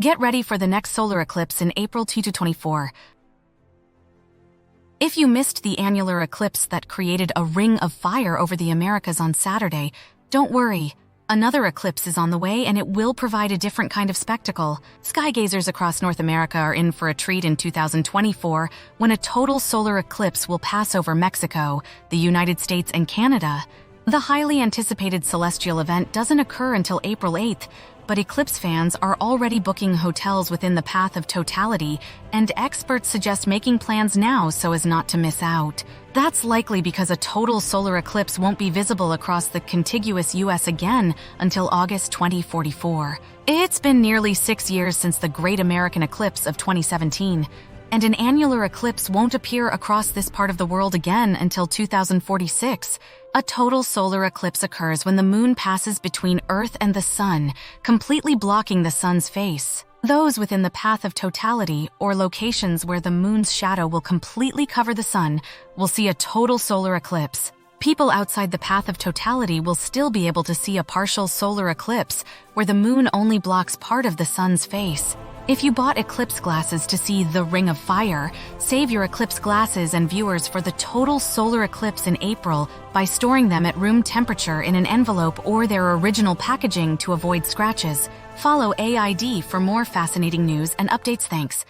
Get ready for the next solar eclipse in April 2024. If you missed the annular eclipse that created a ring of fire over the Americas on Saturday, don't worry. Another eclipse is on the way, and it will provide a different kind of spectacle. Skygazers across North America are in for a treat in 2024 when a total solar eclipse will pass over Mexico, the United States, and Canada. The highly anticipated celestial event doesn't occur until April 8th, but eclipse fans are already booking hotels within the path of totality, and experts suggest making plans now so as not to miss out. That's likely because a total solar eclipse won't be visible across the contiguous U.S. again until August 2044. It's been nearly 6 years since the Great American Eclipse of 2017, and an annular eclipse won't appear across this part of the world again until 2046. A total solar eclipse occurs when the moon passes between Earth and the sun, completely blocking the sun's face. Those within the path of totality, or locations where the moon's shadow will completely cover the sun, will see a total solar eclipse. People outside the path of totality will still be able to see a partial solar eclipse, where the moon only blocks part of the sun's face. If you bought eclipse glasses to see the Ring of Fire, save your eclipse glasses and viewers for the total solar eclipse in April by storing them at room temperature in an envelope or their original packaging to avoid scratches. Follow AID for more fascinating news and updates. Thanks.